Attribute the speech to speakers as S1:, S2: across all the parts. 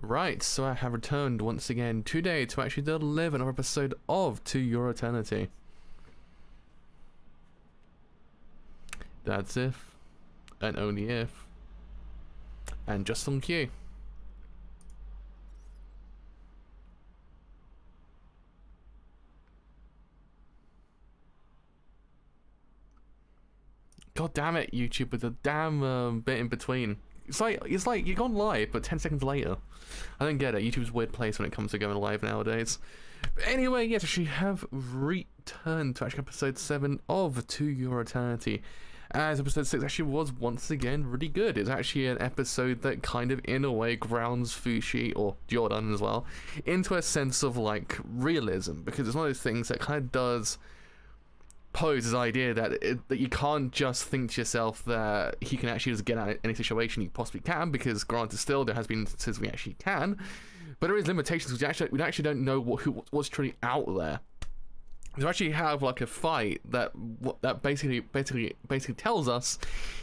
S1: Right, so I have returned once again today to actually deliver another episode of To Your Eternity. That's if, and only if, and just on cue. God damn it, YouTube, with the damn bit in between. It's like you've gone live, but 10 seconds later. I don't get it. YouTube's a weird place when it comes to going live nowadays. But anyway, yes, actually have returned to actually episode 7 of To Your Eternity. As episode 6 actually was once again really good. It's actually an episode that kind of, in a way, grounds Fushi, or Jordan as well, into a sense of, like, realism. Because it's one of those things that kind of does pose this idea that you can't just think to yourself that he can actually just get out of any situation he possibly can, because granted still there has been instances we actually can, but there is limitations because we actually don't know what's truly out there. To actually have like a fight that basically tells us,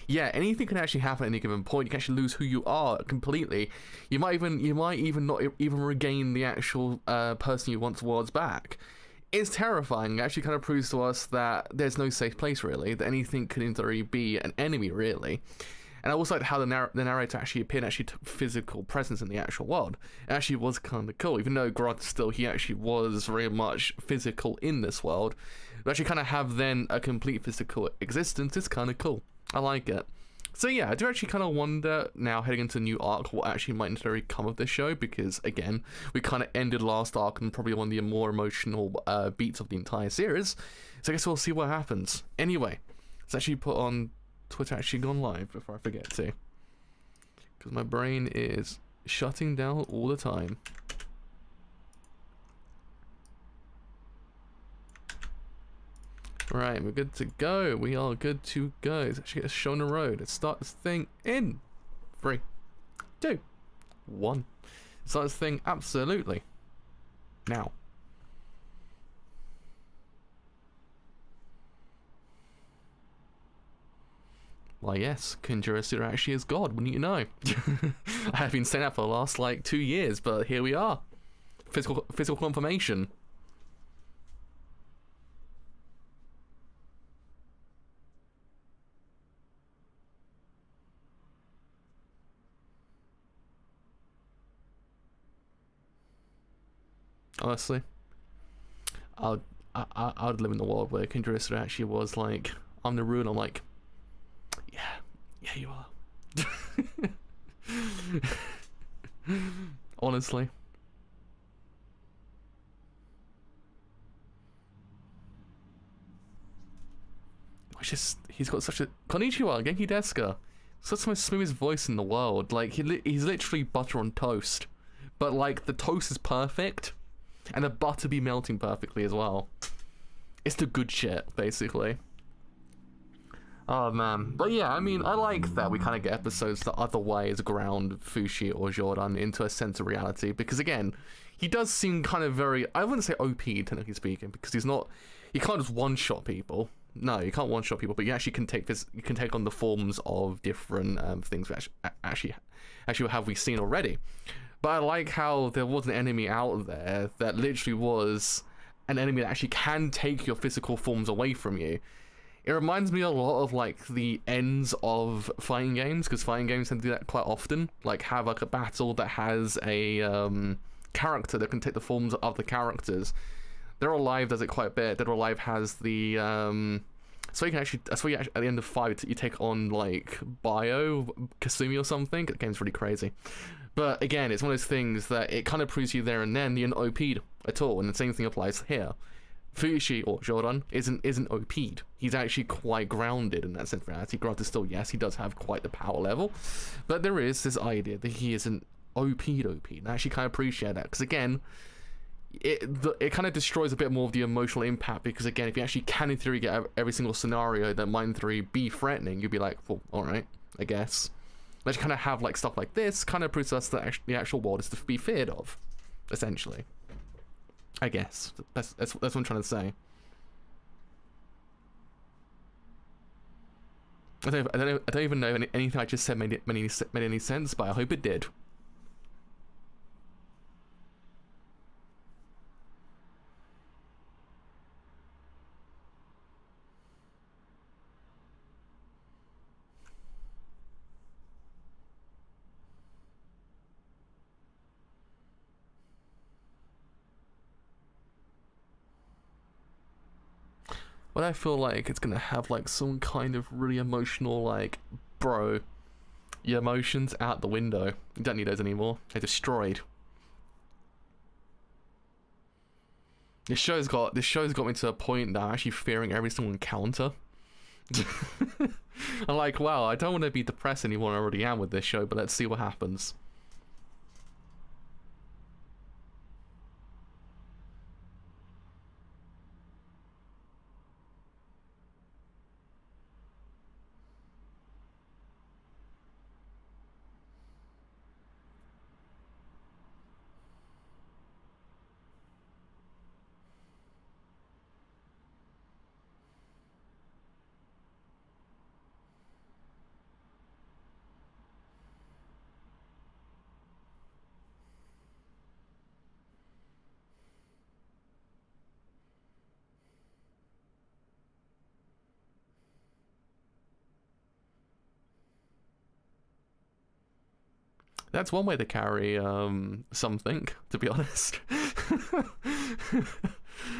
S1: yeah, anything can actually happen at any given point. You can actually lose who you are completely. You might even not even regain the actual person you once was back. It's terrifying. It actually kind of proves to us that there's no safe place, really, that anything could in theory be an enemy, really. And I also like how the narrator actually appeared, actually took physical presence in the actual world. It actually was kind of cool, even though granted still he actually was very much physical in this world. But actually kind of have then a complete physical existence is kind of cool. I like it. So yeah, I do actually kind of wonder now, heading into a new arc, what actually might necessarily come of this show, because again, we kind of ended last arc and probably one of the more emotional beats of the entire series, so I guess we'll see what happens. Anyway, let's actually put on Twitter actually gone live before I forget to, because my brain is shutting down all the time. Right, we're good to go. We are good to go. Let's actually get a show on the road. Let's start this thing in 3, 2, 1. Start this thing absolutely now. Why yes, Kunjura actually is God, wouldn't you know? I have been saying that for the last like 2 years, but here we are. Physical confirmation. Honestly, I would live in the world where Kunjura actually was like, I'm the ruler. I'm like, yeah, you are. Honestly. It's just, he's got such a... Konnichiwa, Genki desu ka? Such the most smoothest voice in the world. Like, he's literally butter on toast. But, like, the toast is perfect. And the butter be melting perfectly as well. It's the good shit, basically. Oh, man. But yeah, I mean, I like that we kind of get episodes that otherwise ground Fushi or Jordan into a sense of reality. Because, again, he does seem kind of very... I wouldn't say OP, technically speaking, because he's not... You can't just one-shot people. No, you can't one-shot people, but you actually can take this... You can take on the forms of different things we actually have we seen already. But I like how there was an enemy out there that literally was an enemy that actually can take your physical forms away from you. It reminds me a lot of like the ends of fighting games, because fighting games tend to do that quite often. Like have like a battle that has a character that can take the forms of other characters. Dead or Alive does it quite a bit. Dead or Alive has the so you can actually, that's why you actually, at the end of 5 you take on like Bio Kasumi or something. The game's really crazy. But again, it's one of those things that it kind of proves you there and then you're not OP'd at all, and the same thing applies here. Fushi, or Jordan, isn't OP'd. He's actually quite grounded in that sense of reality. Granted, still, yes, he does have quite the power level, but there is this idea that he isn't OP'd, and I actually kind of appreciate that, because again, it kind of destroys a bit more of the emotional impact, because again, if you actually can in theory get every single scenario that might in theory be threatening, you'd be like, well, alright, I guess. Let's kind of have like stuff like this, kind of proves to us that the actual world is to be feared of, essentially. I guess that's what I'm trying to say. I don't even know if anything I just said made any sense, but I hope it did. But I feel like it's gonna have like some kind of really emotional, like, bro, your emotions out the window. You don't need those anymore. They're destroyed. This show's got me to a point that I'm actually fearing every single encounter. I'm like, wow, I don't want to be depressed anymore. I already am with this show, but let's see what happens. That's one way to carry something, to be honest.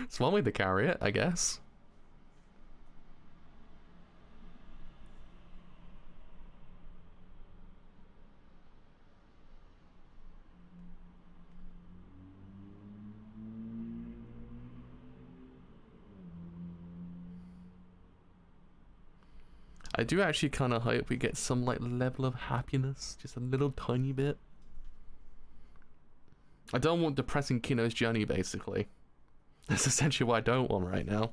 S1: It's one way to carry it, I guess. I do actually kind of hope we get some like level of happiness, just a little tiny bit. I don't want depressing Kino's journey, basically. That's essentially what I don't want right now.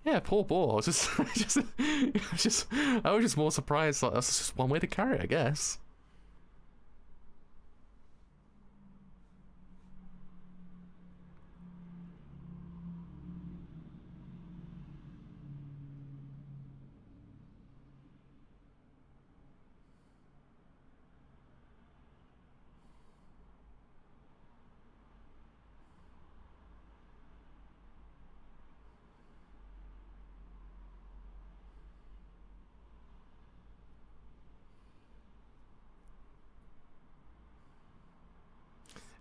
S1: Yeah, poor boy. I was I was just more surprised. Like, that's just one way to carry it, I guess.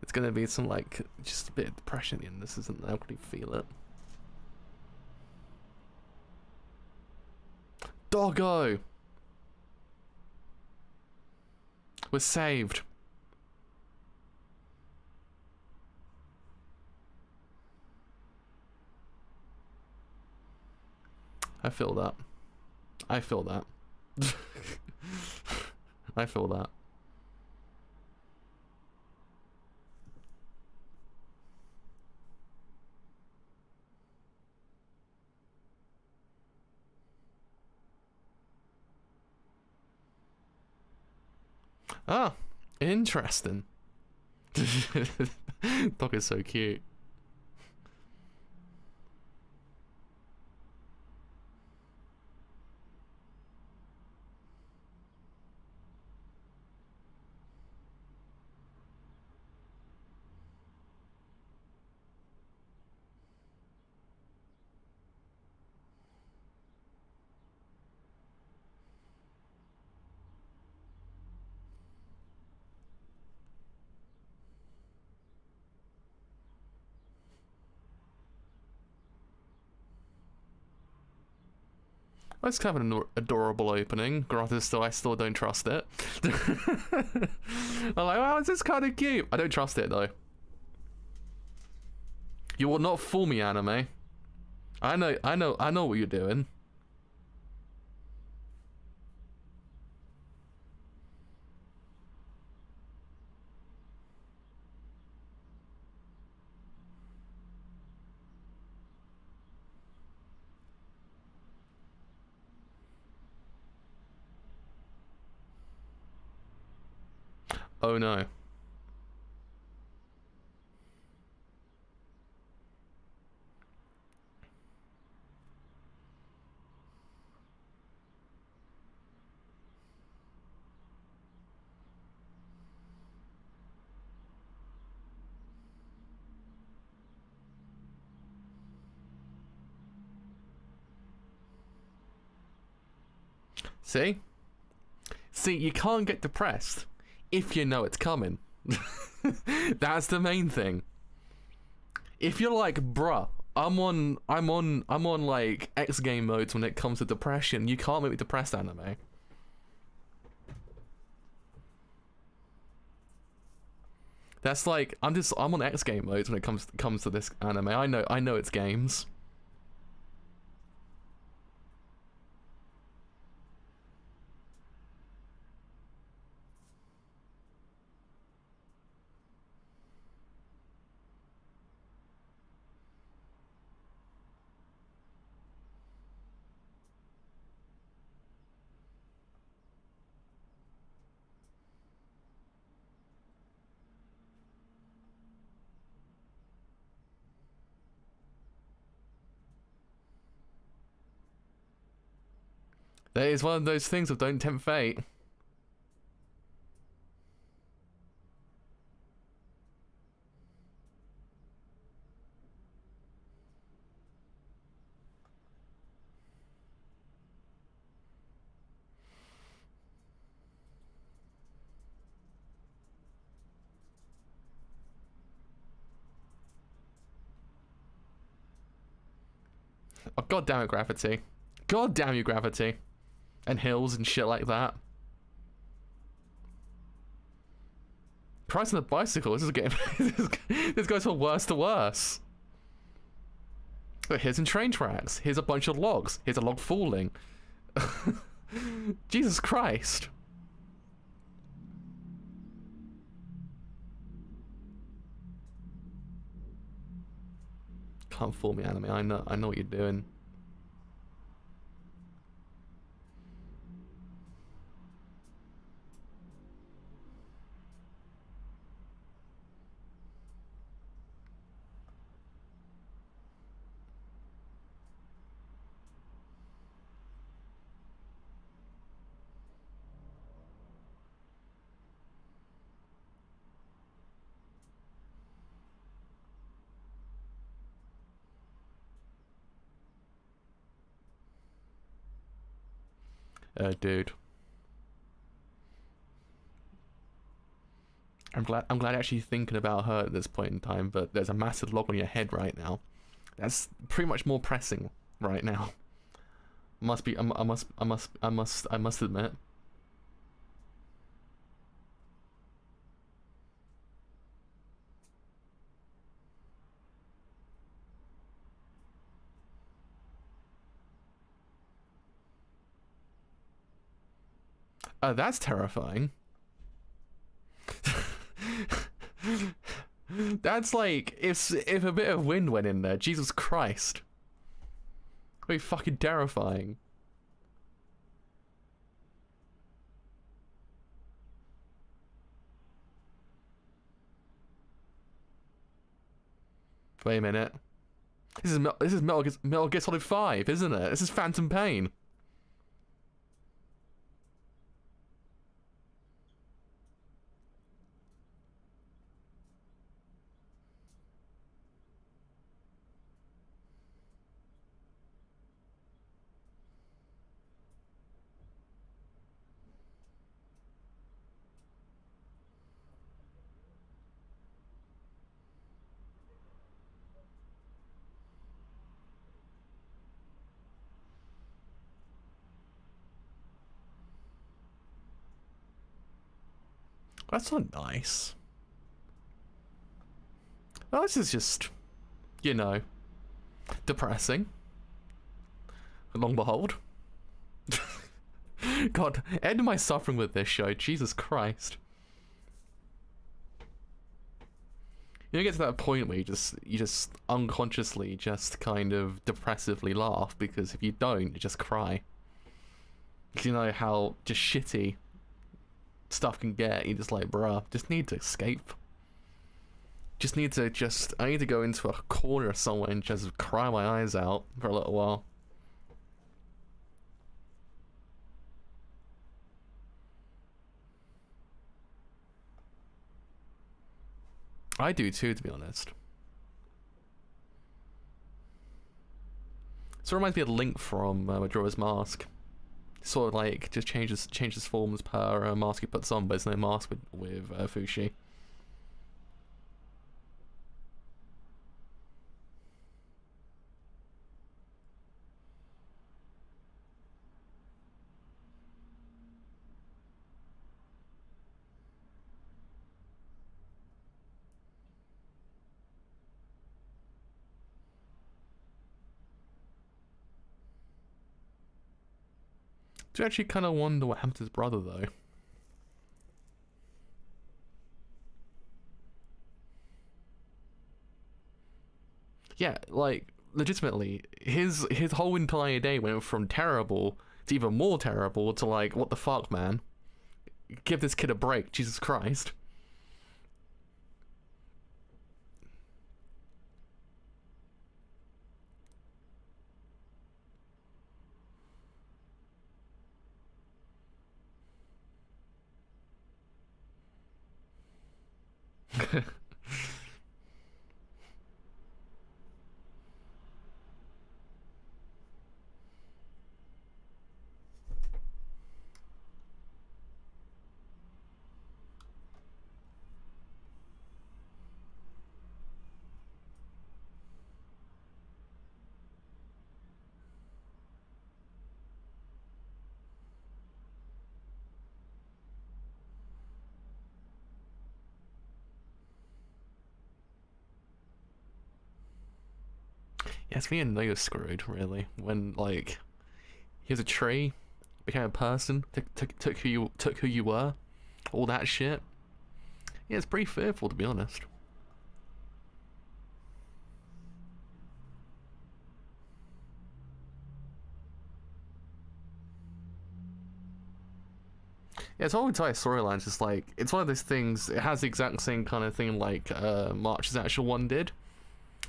S1: It's gonna be some like just a bit of depression in this, isn't there? I really feel it. Doggo! We're saved. I feel that. I feel that. I feel that. Ah, interesting. Dog is so cute. That's kind of an adorable opening. Granted, I still don't trust it. I'm like, oh, this is kind of cute. I don't trust it though. You will not fool me, anime. I know what you're doing. Oh no. See? See, you can't get depressed if you know it's coming. That's the main thing. If you're like, bruh, I'm on like X game modes when it comes to depression, you can't make me depressed anime. That's like, I'm on X game modes when it comes to this anime. I know it's games. That is one of those things of don't tempt fate. Oh, god damn it, Gravity. God damn you, Gravity. And hills and shit like that. Price on the bicycle, this is getting this goes from worse to worse. But here's some train tracks, here's a bunch of logs, here's a log falling. Jesus Christ. Can't fool me, anime. I know what you're doing. Dude. I'm glad actually thinking about her at this point in time, but there's a massive log on your head right now. That's pretty much more pressing right now. I must admit. That's terrifying. That's like, if a bit of wind went in there, Jesus Christ. That'd be fucking terrifying. Wait a minute. This is Metal Gear Solid 5, isn't it? This is Phantom Pain. That's not nice. Well, this is just, you know, depressing. Long behold. God, end my suffering with this show. Jesus Christ. You get to that point where you just unconsciously just kind of depressively laugh, because if you don't, you just cry. Because you know how just shitty stuff can get. You just like, bruh, just need to escape. I need to go into a corner somewhere and just cry my eyes out for a little while. I do too, to be honest. So it reminds me of Link from Majora's Mask. Sort of like just changes forms per mask he puts on, but there's no mask with Fushi. Do actually kind of wonder what happened to his brother, though. Yeah, like, legitimately, his whole entire day went from terrible to even more terrible to like, what the fuck, man? Give this kid a break, Jesus Christ. Yeah, it's me and Noah screwed, really. When, like, here's a tree, became a person, took who you were, all that shit. Yeah, it's pretty fearful, to be honest. Yeah, its whole entire storyline's just like, it's one of those things, it has the exact same kind of thing like March's actual one did.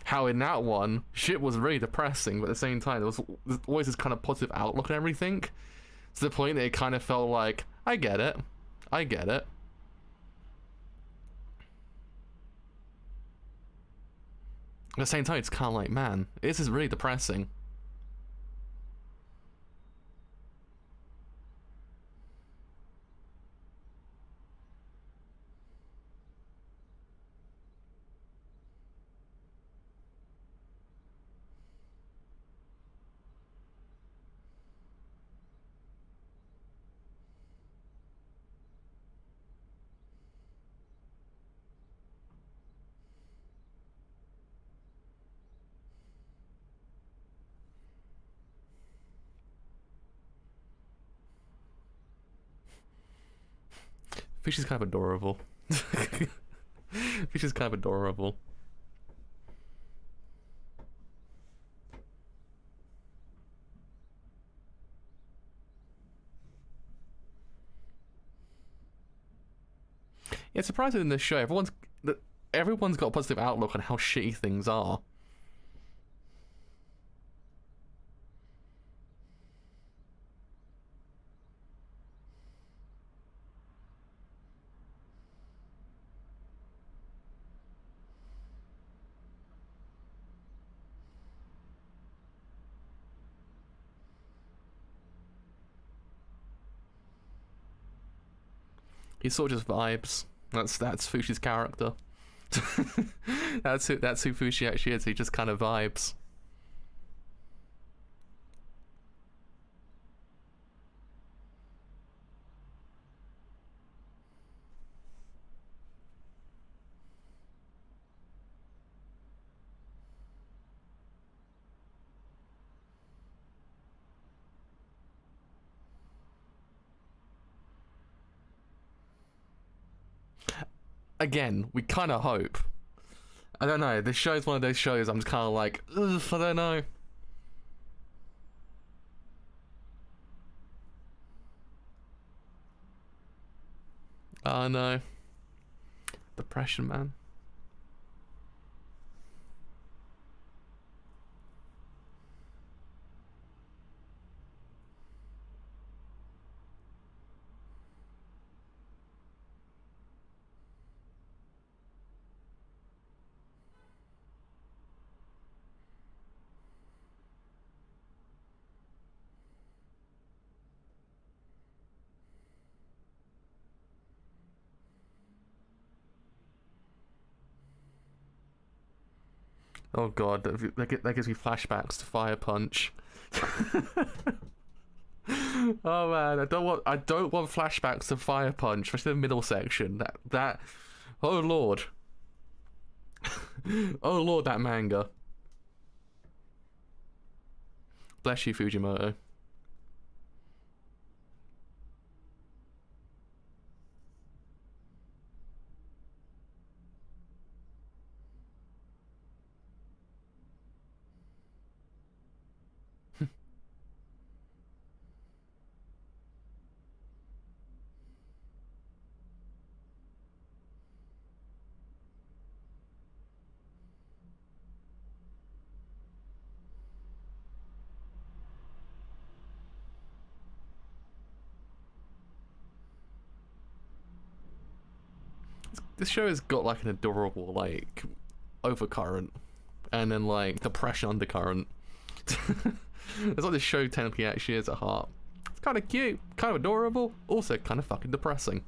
S1: How in that one, shit was really depressing, but at the same time, there was always this kind of positive outlook and everything. To the point that it kind of felt like, I get it. I get it. At the same time, it's kind of like, man, this is really depressing. Fish is kind of adorable. Fish is kind of adorable. Yeah, it's surprising in this show, everyone's got a positive outlook on how shitty things are. He sort of just vibes. That's Fushi's character. that's who Fushi actually is. He just kind of vibes. Again, we kind of hope. I don't know. This show's one of those shows I'm just kind of like, ugh, I don't know. Oh no. Depression, man. Oh god, that gives me flashbacks to Fire Punch. Oh man, I don't want flashbacks to Fire Punch, especially the middle section. That oh lord. Oh lord, that manga. Bless you, Fujimoto. This show has got like an adorable like overcurrent, and then like depression undercurrent. That's what this show technically actually is at heart. It's kind of cute, kind of adorable, also kind of fucking depressing.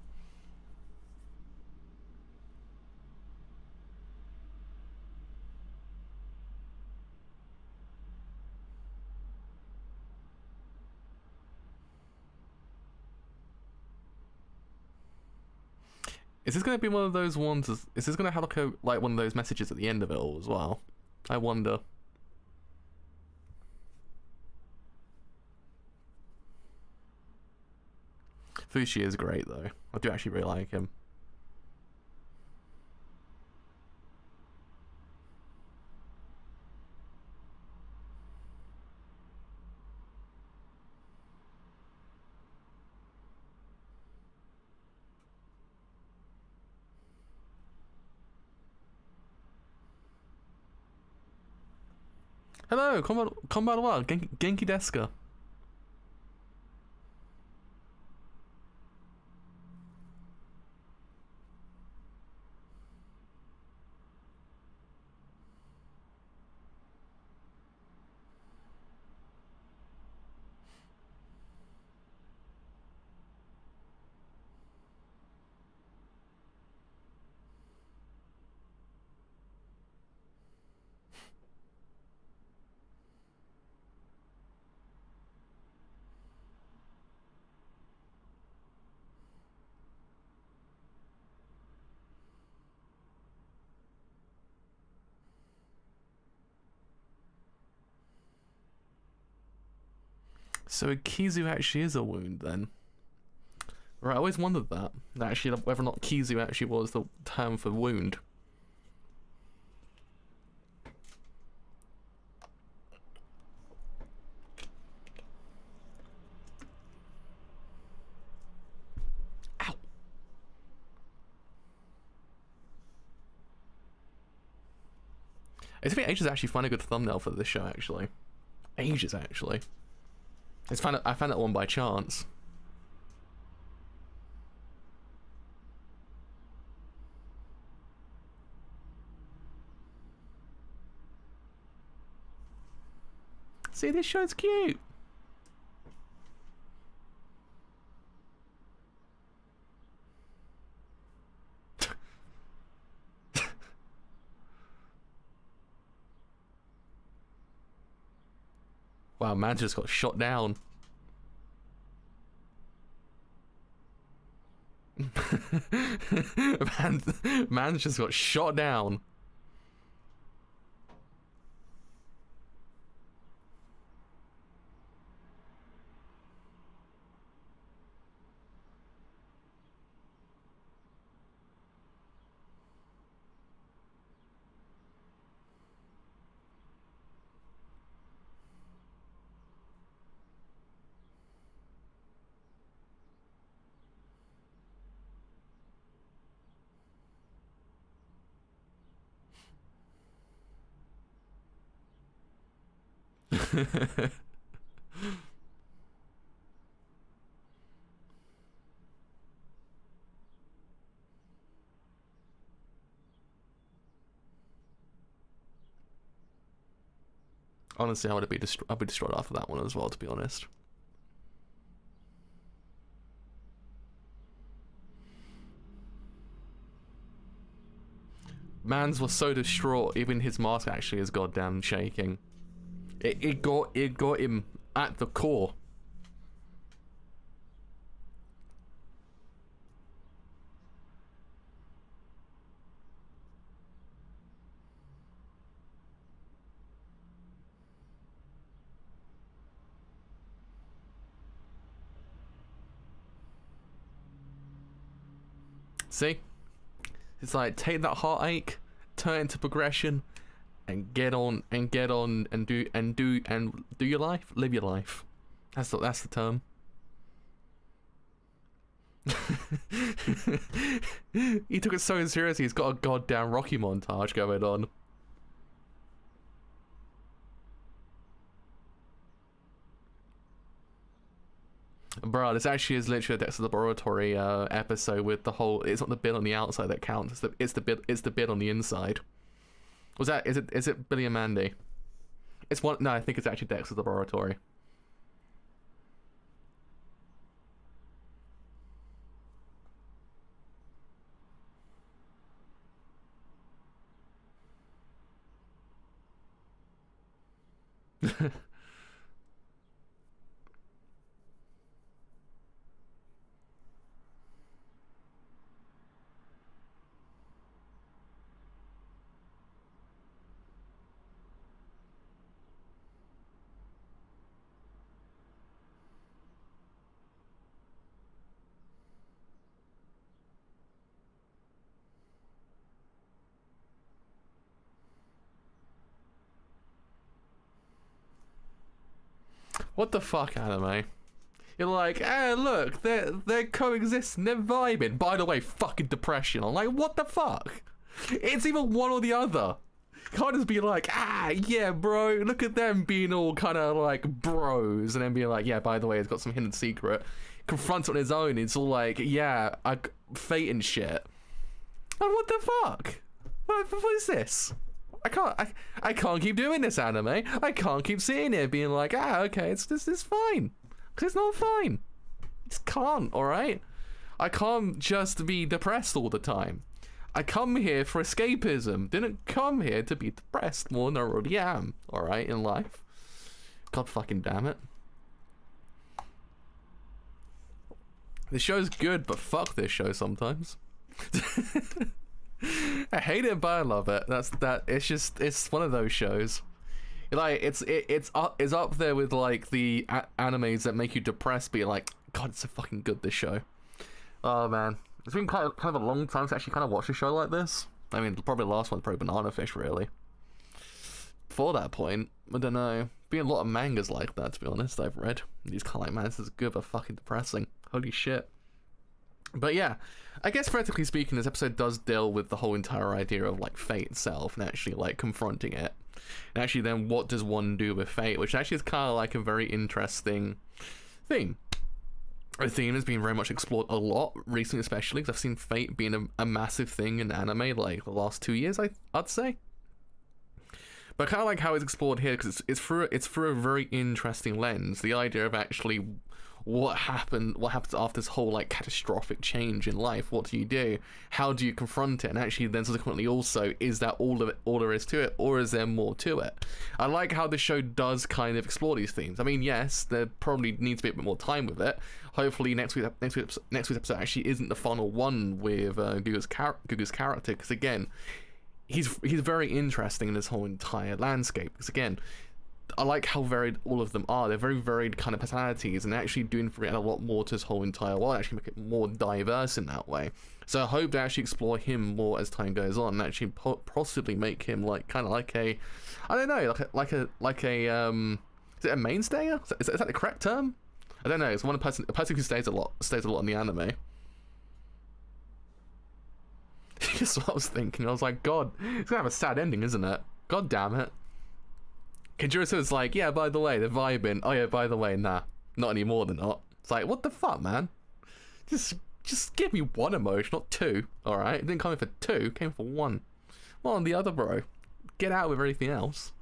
S1: Is this going to be one of those ones? Is this going to have like one of those messages at the end of it all as well? I wonder. Fushi is great though. I do actually really like him. Hello, konbanwa, genki desu ka? So Kizu actually is a wound then. Right, I always wondered that actually whether or not Kizu actually was the term for wound. Ow. It's been ages actually find a good thumbnail for this show actually. Ages actually. I found that one by chance. See, this show's cute. Wow, man just got shot down. Man's just got shot down. Honestly, I'd be destroyed after that one as well, to be honest. Mans was so distraught, even his mask actually is goddamn shaking. It got him at the core. See? It's like, take that heartache, turn it into progression, and get on and do your life, live your life. That's the term. He took it so seriously. He's got a goddamn Rocky montage going on. bro, this actually is literally a Dexter's Laboratory episode with the whole. It's not the bit on the outside that counts. It's the bit on the inside. Was that? Is it Billy and Mandy? It's one. No, I think it's actually Dexter's Laboratory. What the fuck, anime? You're like, hey, look, they're coexisting, they're vibing. By the way, fucking depression. I'm like, what the fuck? It's either one or the other. You can't just be like, yeah, bro, look at them being all kind of like bros, and then being like, yeah, by the way, it's got some hidden secret. Confronts it on his own. It's all like, yeah, fate and shit. Like, what the fuck? What is this? I can't keep doing this, anime. I can't keep seeing it being like, okay, it's fine. Because it's not fine. Just can't, alright? I can't just be depressed all the time. I come here for escapism. Didn't come here to be depressed more than I already am, alright, in life. God fucking damn it. The show's good, but fuck this show sometimes. I hate it, but I love it. It's one of those shows. Like it's up there with like the animes that make you depressed, but you're like, God, it's so fucking good, this show. Oh man, it's been kind of a long time to actually kind of watch a show like this. I mean, probably the last one's probably Banana Fish, really. Before that point, I don't know. Been a lot of mangas like that, to be honest. I've read these kind of like, man, this is good but fucking depressing. Holy shit. But yeah, I guess practically speaking, this episode does deal with the whole entire idea of like fate itself and actually like confronting it. And actually then what does one do with fate, which actually is kind of like a very interesting theme. A theme has been very much explored a lot recently, especially because I've seen fate being a massive thing in anime like the last 2 years, I'd say. But I kind of like how it's explored here because it's through a very interesting lens. The idea of actually what happens after this whole like catastrophic change in life. What do you do? How do you confront it? And actually then subsequently also, is that all there is to it, or is there more to it? I like how the show does kind of explore these themes. I mean, yes, there probably needs to be a bit more time with it. Hopefully next week's episode actually isn't the final one with Gugu's character, because again, he's very interesting in this whole entire landscape, because again, I like how varied all of them are. They're very varied kind of personalities, and actually doing a lot more to his whole entire world, actually make it more diverse in that way. So I hope they actually explore him more as time goes on, and actually possibly make him like kind of like a, I don't know, like a is it a mainstay? Is that the correct term? I don't know. It's a person who stays a lot in the anime. That's what I was thinking. I was like, God, it's gonna have a sad ending, isn't it? God damn it. Kajura's like, yeah, by the way, they're vibing. Oh yeah, by the way, nah, not anymore, they're not. It's like, what the fuck, man? Just give me one emotion, not two, alright? It didn't come in for two, it came for one. One on the other, bro. Get out with everything else.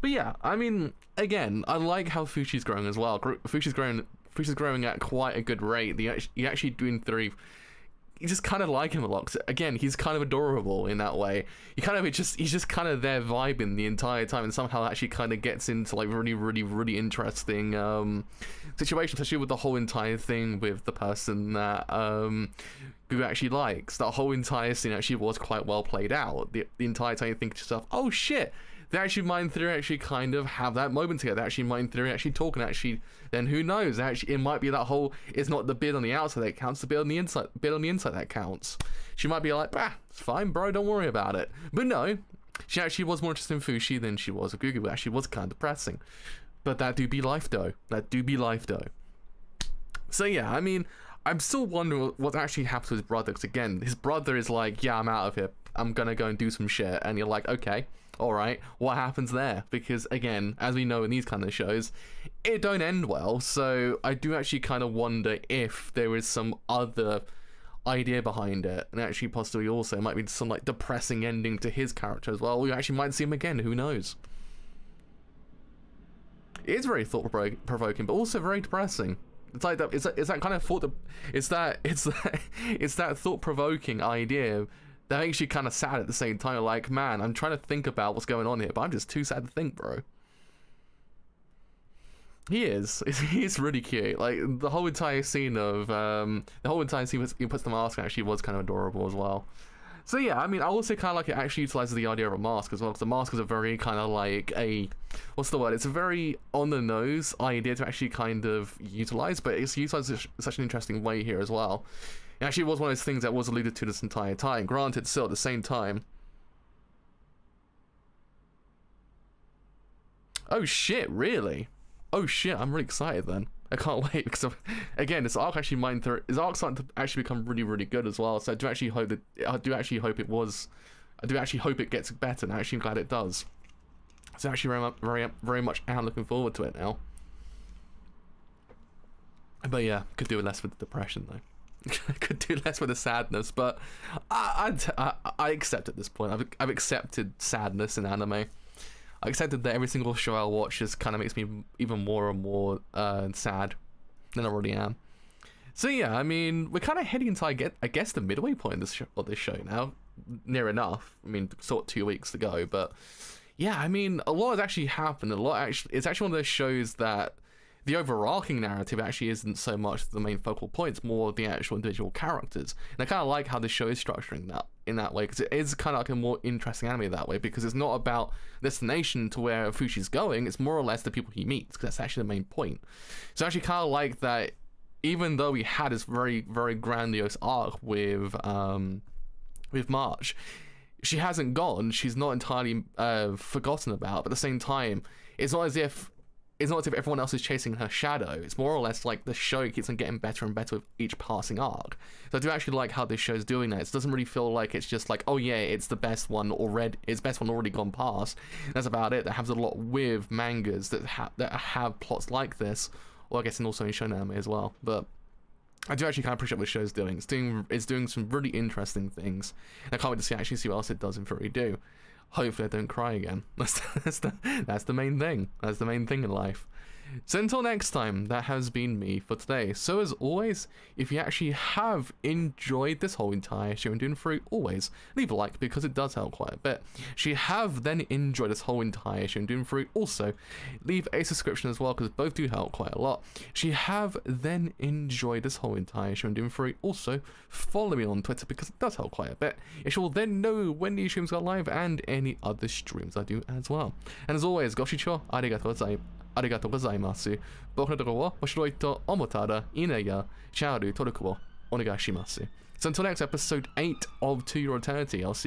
S1: But yeah, I mean, again, I like how Fushi's growing as well. Fushi's growing at quite a good rate. You're actually doing three. You just kind of like him a lot, 'cause again, he's kind of adorable in that way. He's just kind of there vibing the entire time, and somehow actually kind of gets into like really interesting situations, especially with the whole entire thing with the person that who actually likes. That whole entire scene actually was quite well played out. The entire time you think to yourself, oh shit, they actually mind through actually kind of have that moment together. They actually mind through actually talking. Actually, then who knows? Actually, it might be that whole. It's not the bit on the outside that counts. The bit on the inside. Bit on the inside that counts. She might be like, bah, it's fine, bro. Don't worry about it. But no, she actually was more interested in Fushi than she was with Gugu. But actually, was kind of depressing. But that do be life, though. So yeah, I mean, I'm still wondering what actually happened to his brother. Because again, his brother is like, yeah, I'm out of here. I'm gonna go and do some shit. And you're like, okay. Alright, what happens there? Because again, as we know in these kind of shows, it don't end well, so I do actually kind of wonder if there is some other idea behind it, and actually possibly also might be some like depressing ending to his character as well. We actually might see him again, who knows? It is very thought-provoking, but also very depressing. It's like that. It's that kind of thought. It's that thought-provoking idea that makes you kind of sad at the same time. Like, man, I'm trying to think about what's going on here, but I'm just too sad to think, bro. He's really cute. Like the whole entire scene of he puts the mask on actually was kind of adorable as well. So yeah, I mean, I also kind of like it actually utilizes the idea of a mask as well, because the mask is a very kind of like what's the word? It's a very on the nose idea to actually kind of utilize, but it's utilized in such an interesting way here as well. It actually was one of those things that was alluded to this entire time. Granted, still at the same time. Oh shit! Really? Oh shit! I'm really excited then. I can't wait because again, this arc actually his arc's starting to actually become really, really good as well. So I do actually hope it gets better, and I'm actually glad it does. So actually, very much am looking forward to it now. But yeah, could do with less with the depression though. Could do less with the sadness, but I accept at this point. I've accepted sadness in anime. I accepted that every single show I watch just kind of makes me even more and more sad than I already am. So yeah, I mean, we're kind of heading into, I guess, the midway point of this show now. Near enough. I mean, sort of 2 weeks to go, but yeah, I mean, a lot has actually happened. It's actually one of those shows that the overarching narrative actually isn't so much the main focal point, it's more the actual individual characters. And I kind of like how the show is structuring that in that way, because it is kind of like a more interesting anime that way, because it's not about destination to where Fushi's going, it's more or less the people he meets, because that's actually the main point. So I actually kind of like that, even though we had this very, very grandiose arc with March, she hasn't gone, she's not entirely forgotten about, but at the same time, it's not as if everyone else is chasing her shadow. It's more or less like the show keeps on getting better and better with each passing arc. So I do actually like how this show's doing that. It doesn't really feel like it's just like, oh yeah, it's the best one already. It's best one already gone past. That's about it. That happens a lot with mangas that have plots like this, or I guess also in shonen anime as well. But I do actually kind of appreciate what the show's doing. It's doing some really interesting things. And I can't wait to actually see what else it does in Furry Do. Hopefully I don't cry again. That's the main thing. That's the main thing in life. So until next time, that has been me for today. So as always, if you actually have enjoyed this whole entire show and doing free, always leave a like because it does help quite a bit. If you have then enjoyed this whole entire show and doing free, also leave a subscription as well because both do help quite a lot. If you have then enjoyed this whole entire show and doing free, also follow me on Twitter because it does help quite a bit. You will then know when these streams go live and any other streams I do as well. And as always, Goshicho, arigatou gozaimasu. 僕のところを面白いと思ったら、いいねやシェア登録をお願いします。So until next episode 8 of To Your Eternity, I'll see you